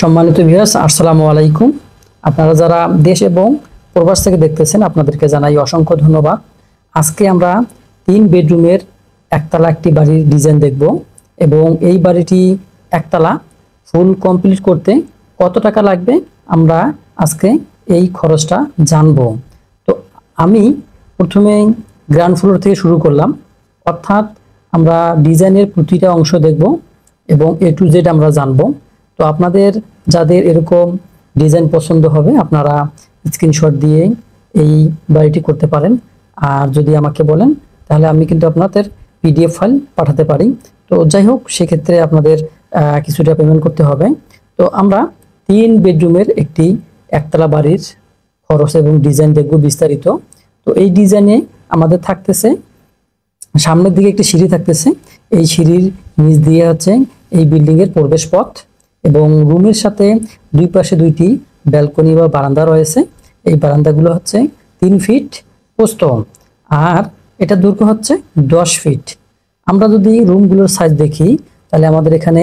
সম্মানিত ভিউয়ার্স, আসসালামু আলাইকুম। আপনারা যারা দেশ এবং প্রবাস থেকে দেখতেছেন আপনাদেরকে জানাই অসংখ্য ধন্যবাদ। আজকে আমরা 3 বেডরুমের একতলা একটি বাড়ির ডিজাইন দেখব এবং এই বাড়িটি একতলা ফুল কমপ্লিট করতে কত টাকা লাগবে আমরা আজকে এই খরচটা জানবো। তো আমি প্রথমে গ্রাউন্ড ফ্লোর থেকে শুরু করলাম, অর্থাৎ আমরা ডিজাইনের প্রতিটা অংশ দেখব এবং A to Z আমরা জানবো। তো আপনাদের যাদের এরকম ডিজাইন পছন্দ হবে আপনারা স্ক্রিনশট দিয়ে এই বাড়িটি করতে পারেন, আর যদি আমাকে বলেন তাহলে আমি কিন্তু আপনাদের PDF ফাইল পাঠাতে পারি। তো যাই হোক, সেক্ষেত্রে আপনাদের কিছুটা পেমেন্ট করতে হবে। তো আমরা 3 বেডরুমের একটি একতলা বাড়ির খরচ এবং ডিজাইন দেখব বিস্তারিত। তো এই ডিজাইনে আমাদের থাকতেছে সামনের দিকে একটি সিঁড়ি থাকতেছে, এই সিঁড়ির নিচ দিয়ে হচ্ছে এই বিল্ডিং এর প্রবেশ পথ এবং রুমের সাথে দুই পাশে দুইটি ব্যালকনি বা বারান্দা রয়েছে। এই বারান্দাগুলো হচ্ছে 3 ফিট প্রস্থ আর এটা দৈর্ঘ্য হচ্ছে 10 ফিট। আমরা যদি রুমগুলোর সাইজ দেখি তাহলে আমাদের এখানে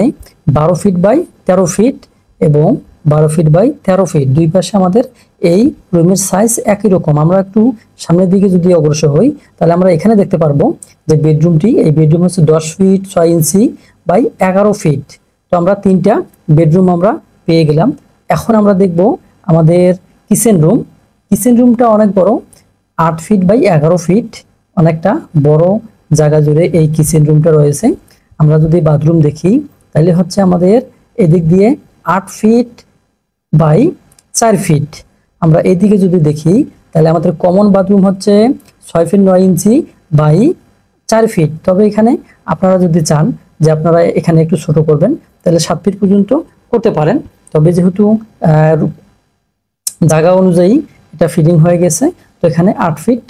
12 ফিট বাই 13 ফিট এবং 12 ফিট বাই 13 ফিট, দুই পাশে আমাদের এই রুমের সাইজ একই রকম। আমরা একটু সামনের দিকে যদি অগ্রসর হই তাহলে আমরা এখানে দেখতে পারবো যে এই বেডরুম হচ্ছে 10 ফিট 6 ইঞ্চি বাই 11 ফিট। তো আমরা 3টা বেডরুম আমরা পেয়ে গেলাম। এখন আমরা দেখব আমাদের কিচেন রুমটা অনেক বড়, 8 ফিট বাই 11 ফিট, অনেকটা বড় জায়গা জুড়ে এই কিচেন রুমটা রয়েছে। আমরা যদি বাথরুম দেখি তাহলে হচ্ছে আমাদের এদিক দিয়ে 8 ফিট বাই 4 ফিট। আমরা এদিকে যদি দেখি তাহলে আমাদের কমন বাথরুম হচ্ছে 6 ফিট 9 ইঞ্চি বাই 4 ফিট। তবে এখানে আপনারা যদি চান যে আপনারা এখানে একটু ছোট করবেন তাহলে 7 ফিট পর্যন্ত করতে পারেন। তবে যেহেতু জায়গা অনুযায়ী এটা ফিটিং হয়ে গেছে, তো এখানে 8 ফিট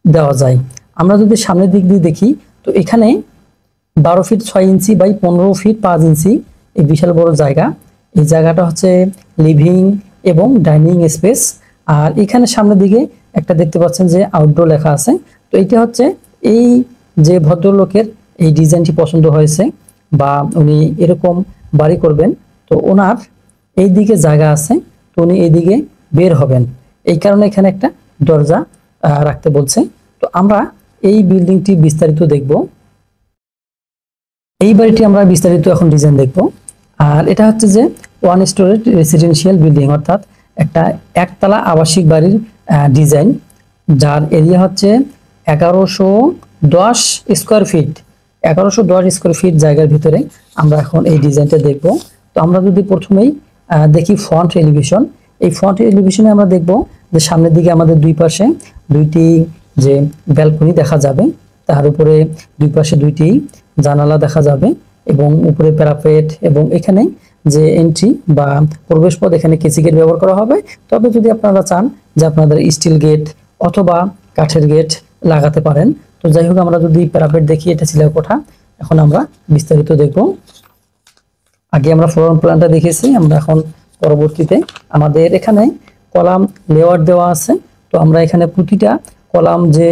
দেওয়া যায়। আমরা যদি সামনের দিক দিয়ে দেখি তো এখানে 12 ফিট 6 ইঞ্চি বাই 15 ফিট 5 ইঞ্চি, এই বিশাল বড় জায়গা। এই জায়গাটা হচ্ছে লিভিং এবং ডাইনিং স্পেস। আর এখানে সামনের দিকে একটা দেখতে পাচ্ছেন যে আউটডোর লেখা আছে। তো এটা হচ্ছে এই যে ভদ্রলোকের এই ডিজাইনটি পছন্দ হয়েছে বা উনি এরকম বাড়ি করবেন, তো ওনার এই দিকে জায়গা আছে, তো উনি এইদিকে বের হবেন, এই কারণে এখানে একটা দরজা রাখতে বলছে। তো আমরা এই বিল্ডিংটি বিস্তারিত দেখব, এই বাড়িটি আমরা বিস্তারিত এখন ডিজাইন দেখব। আর এটা হচ্ছে যে 1 স্টোরেজ রেসিডেন্সিয়াল বিল্ডিং, অর্থাৎ একটা একতলা আবাসিক বাড়ির ডিজাইন, যার এরিয়া হচ্ছে 1110 স্কোয়ার ফিট। 1110 স্কোয়ার ফিট জায়গার ভিতরে আমরা এখন এই ডিজাইনটা দেখব। তো আমরা যদি প্রথমেই দেখি ফ্রন্ট এলিভেশন, এই ফ্রন্ট এলিভেশনে আমরা দেখব যে সামনের দিকে আমাদের দুই পাশে দুইটি যে ব্যালকনি দেখা যাবে, তার উপরে দুই পাশে দুইটি জানালা দেখা যাবে এবং উপরে প্যারাপেট, এবং এখানে যে এন্ট্রি বা প্রবেশ পথ এখানে কেসি গেট ব্যবহার করা হবে। তবে যদি আপনারা চান যে আপনাদের স্টিল গেট অথবা কাঠের গেট লাগাতে পারেন। তো যাই হোক, আমরা যদি প্যারাপেট দেখি, এটা ছিল কোঠা। এখন আমরা বিস্তারিত দেখব। আগে আমরা ফ্লোর প্ল্যানটা দেখেছি, আমরা এখন পরবর্তীতে আমাদের এখানে কলাম লেআউট দেওয়া আছে। তো আমরা এখানে প্রতিটা কলাম যে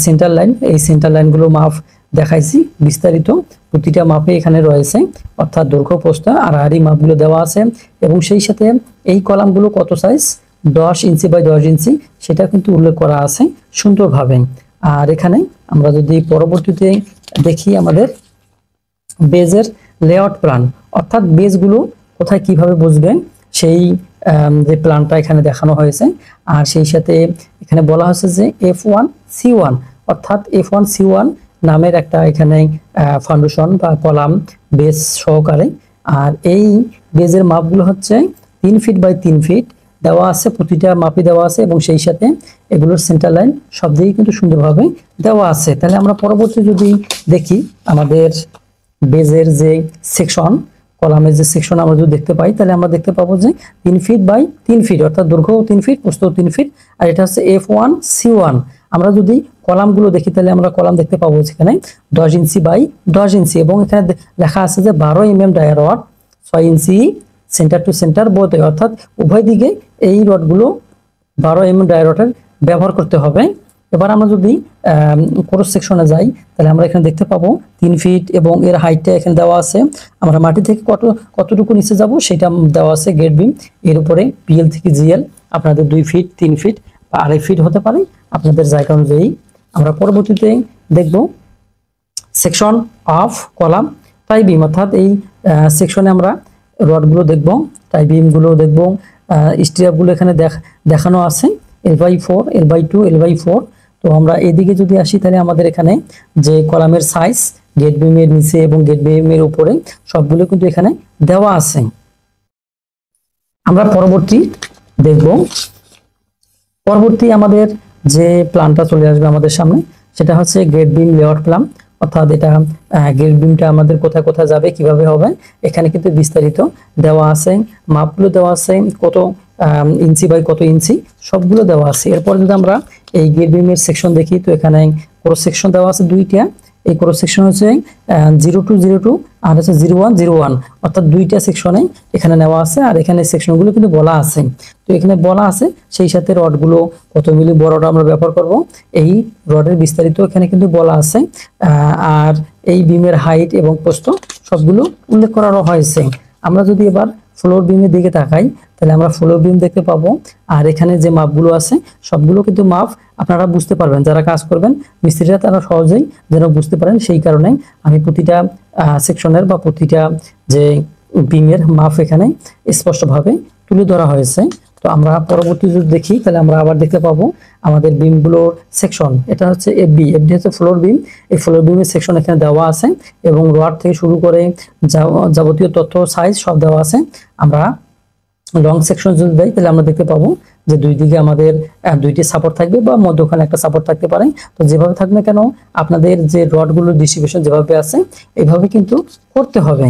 সেন্টার লাইন, এই সেন্টার লাইনগুলো মাপ দেখাইছি বিস্তারিত, প্রতিটা মাপে এখানে রয়েছে, অর্থাৎ দৈর্ঘ্য প্রস্থ আর আড়ি মাপগুলো দেওয়া আছে এবং সেই সাথে এই কলামগুলো কত সাইজ 10 ইঞ্চি বাই 10 ইঞ্চি সেটা কিন্তু উল্লেখ করা আছে সুন্দরভাবে। আর এখানে আমরা যদি পরবর্তীতে দেখি আমাদের বেজের লেআউট প্ল্যান, অর্থাৎ বেজগুলো কোথায় কিভাবে বসবে সেই যে প্ল্যানটা এখানে দেখানো হয়েছে। আর সেই সাথে এখানে বলা হয়েছে যে F1C1, অর্থাৎ F1C1 নামের একটা এখানে ফাউন্ডেশন বা কলাম বেস সহকারে। আর এই বেজের মাপগুলো হচ্ছে 3 ফিট বাই 3 ফিট দেওয়া আছে, প্রতিটা মাপে দেওয়া আছে এবং সেই সাথে এগুলোর সেন্টার লাইন সব দিকেই কিন্তু সুন্দরভাবে দেওয়া আছে। তাহলে আমরা পরবর্তী যদি দেখি আমাদের বেজের যে সেকশন, কলামের যে সেকশন আমরা যদি দেখতে পাই তাহলে আমরা দেখতে পাবো যে 3 ফিট বাই 3 ফিট, অর্থাৎ দৈর্ঘ্য 3 ফিট প্রস্থ 3 ফিট। আর এটা হচ্ছে F1C1। আমরা যদি কলামগুলো দেখি তাহলে আমরা কলাম দেখতে পাবো সেখানে 10 ইঞ্চি বাই 10 ইঞ্চি এবং এখানে লেখা আছে যে 12 mm ডায়া রড, 6 ইঞ্চি সেন্টার টু সেন্টার বোথ, অর্থাৎ উভয় দিকে এই রডগুলো 12 mm ডায়া রডের ব্যবহার করতে হবে। এবার আমরা যদি ক্রস সেকশনে যাই তাহলে আমরা এখানে দেখতে পাবো 3 ফিট এবং এর হাইটটা এখানে দেওয়া আছে। আমরা মাটি থেকে কতটুকু নিচে যাব সেটা দেওয়া আছে গেট বিম। এর উপরে পিএল থেকে জিএল আপনাদের 2 ফিট 3 ফিট বা 2.5 ফিট হতে পারে আপনাদের জায়গা অনুযায়ী। আমরা পরবর্তীতে দেখব সেকশন অফ কলাম টাই বিম, অর্থাৎ এই সেকশনে আমরা রডগুলো দেখব, টাই বিমগুলো দেখব, স্টিরাপগুলো এখানে দেখানো আছে L/4 L/2 L/4। তো আমরা এদিকে যদি আসি তাহলে আমাদের এখানে যে কলামের সাইজ গেট বিমের নিচে এবং গেট বিমের উপরে সবগুলো কিন্তু এখানে দেওয়া আছে। আমরা পরবর্তী দেখব, পরবর্তী আমাদের যে প্ল্যানটা চলে আসবে আমাদের সামনে সেটা হচ্ছে গেট বিম লেআউট প্ল্যান, অর্থাৎ এটা গেট বিমটা আমাদের কোথায় কোথায় যাবে কিভাবে হবে এখানে কিন্তু বিস্তারিত দেওয়া আছে, মাপগুলো দেওয়া আছে, কত ইঞ্চি বাই কত ইঞ্চি সবগুলো দেওয়া আছে। এরপর যদি আমরা এই গেট বিমের সেকশন দেখি তো এখানে ক্রস সেকশন দেওয়া আছে 2টা। এই ক্রস সেকশন হচ্ছে 0202 আর হচ্ছে 0101, অর্থাৎ 2টা সেকশনে এখানে নেওয়া আছে। আর এখানে সেকশনগুলো কিন্তু বলা আছে, তো এখানে বলা আছে সেই সাথে রডগুলো কত মিলি বড় রড আমরা ব্যবহার করব এই রডের বিস্তারিত এখানে কিন্তু বলা আছে। আর এই বিমের হাইট এবং প্রস্থ সবগুলো উল্লেখ করা হয়েছে। আমরা যদি এবার ফ্লোর বিমের দিকে তাকাই তাহলে আমরা ফ্লোর বিম দেখতে পাবো। আর এখানে যে মাপগুলো আছে সবগুলো কিন্তু মাপ আপনারা বুঝতে পারবেন, যারা কাজ করবেন মিস্ত্রিরা তারা সহজেই যেন বুঝতে পারেন, সেই কারণে আমি প্রতিটা সেকশনের বা প্রতিটা যে বিমের মাপ এখানে স্পষ্টভাবে তুলে ধরা হয়েছে। তো আমরা পরবর্তী যদি দেখি তাহলে আমরা আবার দেখতে পাবো আমাদের বিমগুলোর সেকশন, এটা হচ্ছে এফবি হচ্ছে ফ্লোর বিম। এই ফ্লোর বিমের সেকশন এখানে দেওয়া আছে এবং রড থেকে শুরু করে যাবতীয় তথ্য সাইজ সব দেওয়া আছে। আমরা লং সেকশন যদি দেই তাহলে আমরা দেখতে পাবো যে দুই দিকে আমাদের 2টি সাপোর্ট থাকবে বা মধ্যখানে একটা সাপোর্ট থাকতে পারে। তো যেভাবে থাকবে না কেন আপনাদের যে রডগুলোর ডিস্ট্রিবিউশন যেভাবে আছে এইভাবে কিন্তু করতে হবে।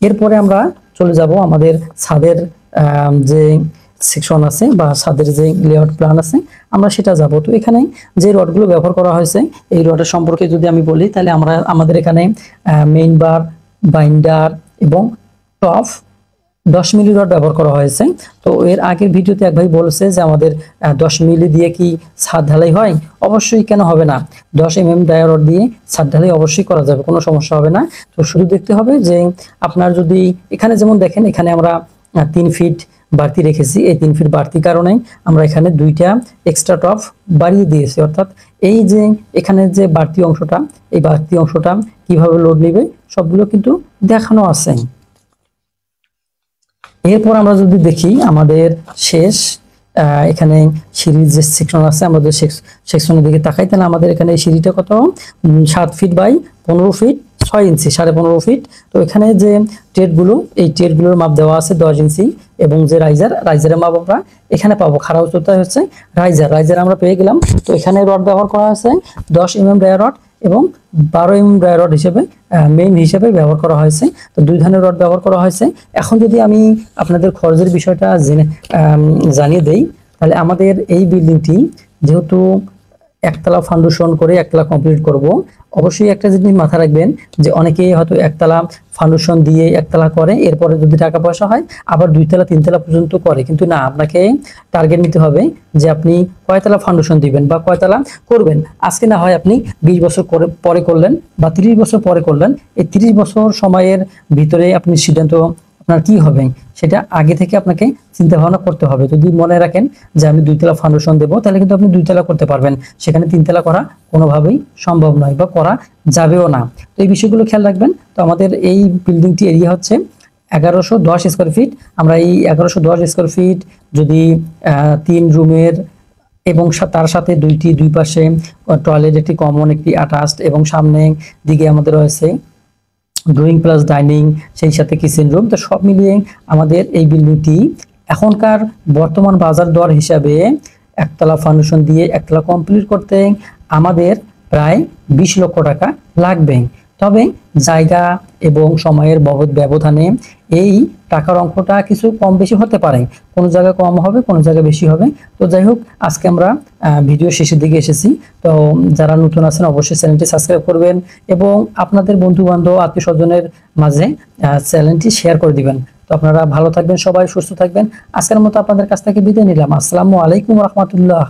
এরপরে আমরা চলে যাব আমাদের ছাদের যে সেকশন আছে বা ছাদের যে লেআউট প্ল্যান আছে আমরা সেটা যাব। তো এখানে যে রডগুলো ব্যবহার করা হয়েছে এই রডের সম্পর্কে যদি আমি বলি তাহলে আমাদের এখানে মেইন বার, বাইন্ডার এবং টপ 10 মিলি রড ব্যবহার করা হয়েছে। তো এর আগের ভিডিওতে এক ভাই বলেছে যে আমাদের 10 মিলি দিয়ে কি ছাদ ঢালাই হয়? অবশ্যই, কেন হবে না, 10 mm ডায়া রড দিয়ে ছাদ ঢালাই অবশ্যই করা যাবে, কোনো সমস্যা হবে না। তো শুধু দেখতে হবে যে আপনার যদি এখানে যেমন দেখেন এখানে আমরা 3 ফিট বাড়তি রেখেছি, এই 3 ফিট বাড়তি কারণে আমরা এখানে 2টা এক্সট্রা টপ বাড়িয়ে দিয়েছি, অর্থাৎ এই যে এখানে যে বাড়তি অংশটা এই বাড়তি অংশটা কিভাবে লোড নেবে সবগুলো কিন্তু দেখানো আছে। এরপর আমরা যদি দেখি আমাদের শেষ এখানে সিঁড়ির যে সেকশন আছে আমরা যে সেকশনের দিকে তাকাই তাহলে আমাদের এখানে এই সিঁড়িটা কত 7 feet by 15 feet 6 inch 15.5 feet. তো এখানে যে টেটগুলো এই টেটগুলোর মাপ দেওয়া আছে 10 ইঞ্চি এবং যে রাইজারের মাপ আমরা এখানে পাবো। খাড়া উচ্চতা হচ্ছে রাইজার আমরা পেয়ে গেলাম। তো এখানে রড ব্যবহার করা আছে 10 mm ডায়া রড এবং 12 mm ডায়া রড হিসেবে মেইন হিসেবে ব্যবহার করা হয়েছে। তো 2 ধরনের রড ব্যবহার করা হয়েছে। এখন যদি আমি আপনাদের খরচের বিষয়টা জানিয়ে দেই তাহলে আমাদের এই বিল্ডিংটি যেহেতু একতলা ফাউন্ডেশন করে একতলা কমপ্লিট করব, অবশ্যই একটা জিনিস মাথায় রাখবেন যে অনেকেই হয়তো একতলা ফাউন্ডেশন দিয়ে একতলা করে, এরপরে যদি টাকা পয়সা হয় আবার 2 তলা 3 তলা পর্যন্ত করে, কিন্তু না, আপনাকে টার্গেট নিতে হবে যে আপনি কয়তলা ফাউন্ডেশন দিবেন বা কয়তলা করবেন। আজকে না হয় আপনি 20 বছর পরে করলেন বা 30 বছর পরে করলেন, এই 30 বছর সময়ের ভিতরে আপনি সিদ্ধান্ত আপনার কি হবে সেটা আগে থেকে আপনাকে চিন্তা ভাবনা করতে হবে। যদি মনে রাখেন যে আমি 2 তলা ফাউন্ডেশন দেবো তাহলে কিন্তু আপনি 2 তলা করতে পারবেন, সেখানে 3 তলা করা কোনোভাবেই সম্ভব নয় বা করা যাবেও না। তো এই বিষয়গুলো খেয়াল রাখবেন। তো আমাদের এই বিল্ডিংটি এরিয়া হচ্ছে 1110 স্কোয়ার ফিট। আমরা এই 1110 স্কোয়ার ফিট যদি 3 রুমের এবং তার সাথে দুই পাশে টয়লেট, একটি কমন, একটি অ্যাটাচড এবং সামনে দিকে আমাদের রয়েছে ড্রয়িং প্লাস ডাইনিং, সেই সাথে কিচেন রুম, তো সব মিলিয়ে আমাদের এই বিল্ডিংটি এখনকার বর্তমান বাজার দর হিসাবে একতলা ফাউন্ডেশন দিয়ে একতলা কমপ্লিট করতে আমাদের প্রায় 20 লক্ষ টাকা লাগবে। তবে জায়গা এবং সময়ের ব্যবধানে এই টাকার অঙ্কটা কিছু কম বেশি হতে পারে, কোনো জায়গায় কম হবে কোনো জায়গায় বেশি হবে। তো যাই হোক, আজকে আমরা ভিডিও শেষের দিকে এসেছি। তো যারা নতুন আছেন অবশ্যই চ্যানেলটি সাবস্ক্রাইব করবেন এবং আপনাদের বন্ধু বান্ধব আত্মীয় স্বজনের মাঝে চ্যানেলটি শেয়ার করে দিবেন। তো আপনারা ভালো থাকবেন, সবাই সুস্থ থাকবেন। আজকের মতো আপনাদের কাছ থেকে বিদায় নিলাম। আসসালামু আলাইকুম রহমতুল্লাহ।